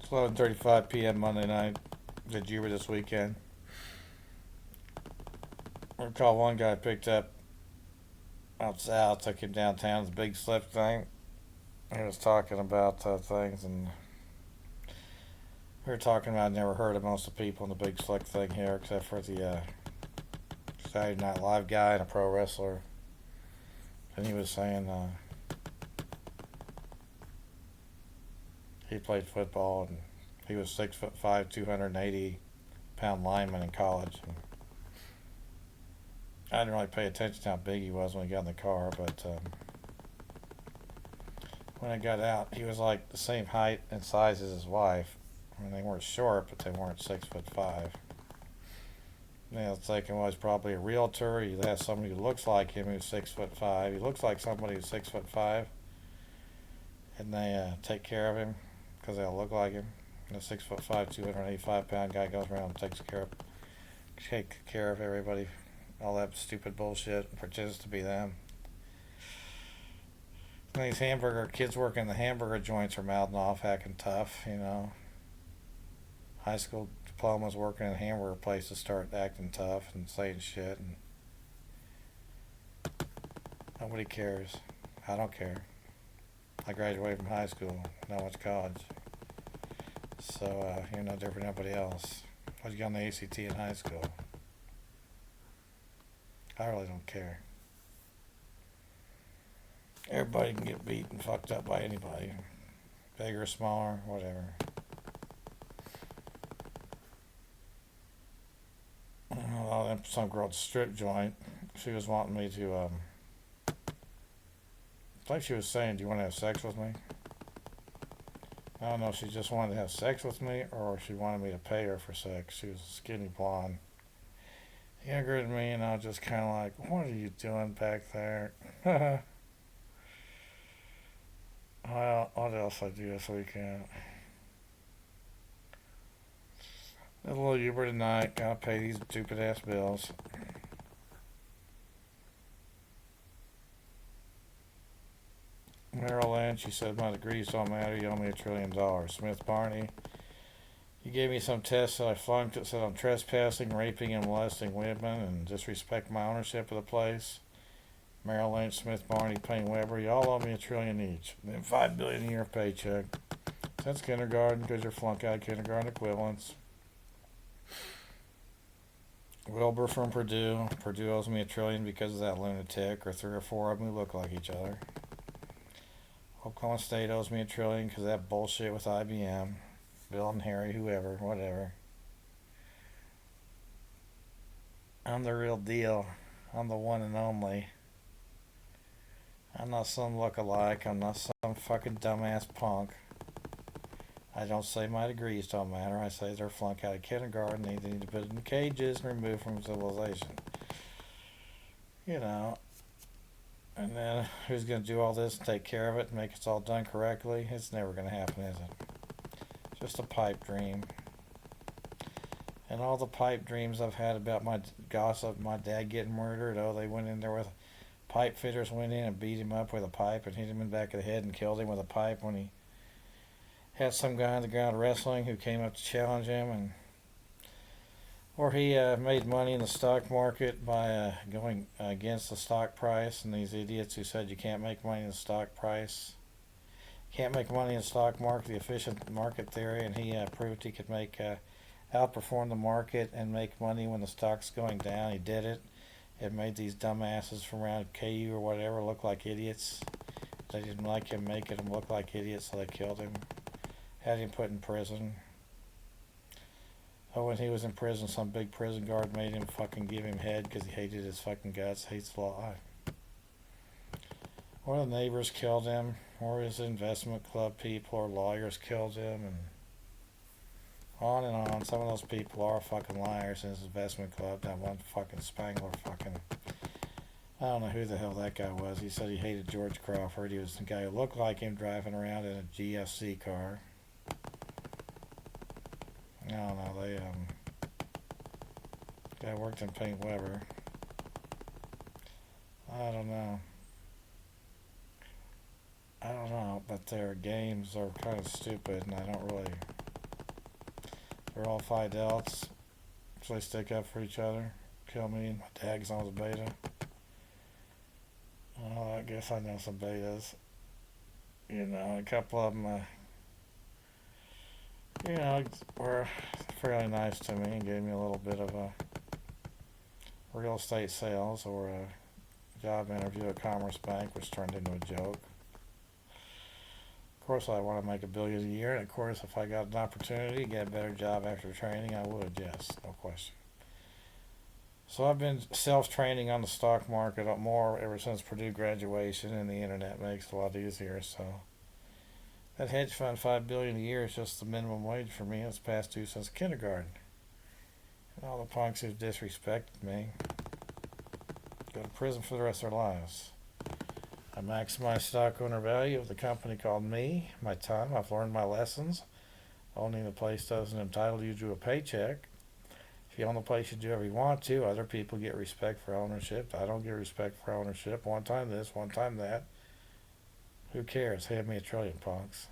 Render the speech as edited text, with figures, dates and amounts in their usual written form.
It's 11:35 p.m. Monday night. Did you this weekend? I recall one guy picked up out south, took him downtown. The big slip thing. He was talking about things, and we were talking about. Never heard of most of the people in the big slick thing here, except for the Saturday Night Live guy and a pro wrestler. And he was saying he played football and he was 6'5", 280-pound lineman in college. And I didn't really pay attention to how big he was when he got in the car, but when I got out, he was like the same height and size as his wife. I mean, they weren't short, but they weren't 6'5". I was thinking, well, he's probably a realtor. He has somebody who looks like him who's 6'5". He looks like somebody who's 6'5", and they take care of him because they all look like him. And a 6'5", 285-pound guy goes around and takes care of everybody. All that stupid bullshit. Pretends to be them. And these hamburger kids working in the hamburger joints are mouthing off, hacking tough. High school diplomas working in hamburger places start acting tough and saying shit, and nobody cares. I don't care. I graduated from high school. Now what's college? So you're no different than everybody else. What'd you get on the ACT in high school? I really don't care. Everybody can get beat and fucked up by anybody. Bigger, smaller, whatever. Well, some girl at the strip joint, she was wanting me to, I think she was saying, do you want to have sex with me? I don't know if she just wanted to have sex with me or if she wanted me to pay her for sex. She was a skinny blonde. Younger than me, and I was just kind of like, what are you doing back there? Well, what else I do this weekend? A little Uber tonight. Gotta pay these stupid ass bills. Merrill Lynch, she said my degrees don't matter. You owe me $1 trillion. Smith Barney, you gave me some tests that I flunked. It said I'm trespassing, raping, and molesting women and disrespect my ownership of the place. Merrill Lynch, Smith Barney, Payne Weber, y'all owe me $1 trillion each. Then $5 billion a year paycheck. That's kindergarten because you're flunk out kindergarten equivalents. Wilbur from Purdue. Purdue owes me $1 trillion because of that lunatic, or 3 or 4 of them who look like each other. Oklahoma State owes me $1 trillion because of that bullshit with IBM. Bill and Harry, whoever, whatever. I'm the real deal. I'm the one and only. I'm not some look-alike. I'm not some fucking dumbass punk. I don't say my degrees don't matter. I say they're flunk out of kindergarten. They need to put in cages and remove from civilization. And then who's going to do all this and take care of it and make it all done correctly? It's never going to happen, is it? Just a pipe dream. And all the pipe dreams I've had about my gossip, my dad getting murdered. Oh, they went in there with pipe fitters, went in and beat him up with a pipe and hit him in the back of the head and killed him with a pipe when he had some guy on the ground wrestling who came up to challenge him, and or he made money in the stock market by going against the stock price, and these idiots who said you can't make money in the stock price, can't make money in the stock market, the efficient market theory, and he proved he could outperform the market and make money when the stock's going down. He did it. It made these dumbasses from around KU or whatever look like idiots. They didn't like him making them look like idiots, so they killed him. Had him put in prison. Oh, when he was in prison, some big prison guard made him fucking give him head because he hated his fucking guts, hates the law. Or the neighbors killed him, or his investment club people or lawyers killed him, and on and on. Some of those people are fucking liars in his investment club. That one fucking Spangler fucking... I don't know who the hell that guy was. He said he hated George Crawford. He was the guy who looked like him driving around in a GFC car. I don't know. Guy worked in Payne Weber. I don't know. But their games are kind of stupid, and I don't really They're all Phi Delts, so they stick up for each other. Kill me, and my tag's on the beta. I guess I know some betas. A couple of them, were fairly nice to me and gave me a little bit of a real estate sales or a job interview at Commerce Bank, which turned into a joke. Of course, I want to make $1 billion a year, and of course, if I got an opportunity to get a better job after training, I would. Yes, no question. So I've been self-training on the stock market more ever since Purdue graduation, and the internet makes it a lot easier. So that hedge fund $5 billion a year is just the minimum wage for me. It's past due since kindergarten. And all the punks who've disrespected me go to prison for the rest of their lives. I maximize stock owner value of the company called me, my time. I've learned my lessons. Owning the place doesn't entitle you to a paycheck. If you own the place, you do whatever you want to. Other people get respect for ownership. I don't get respect for ownership. One time this, one time that. Who cares? Hand me $1 trillion, punks.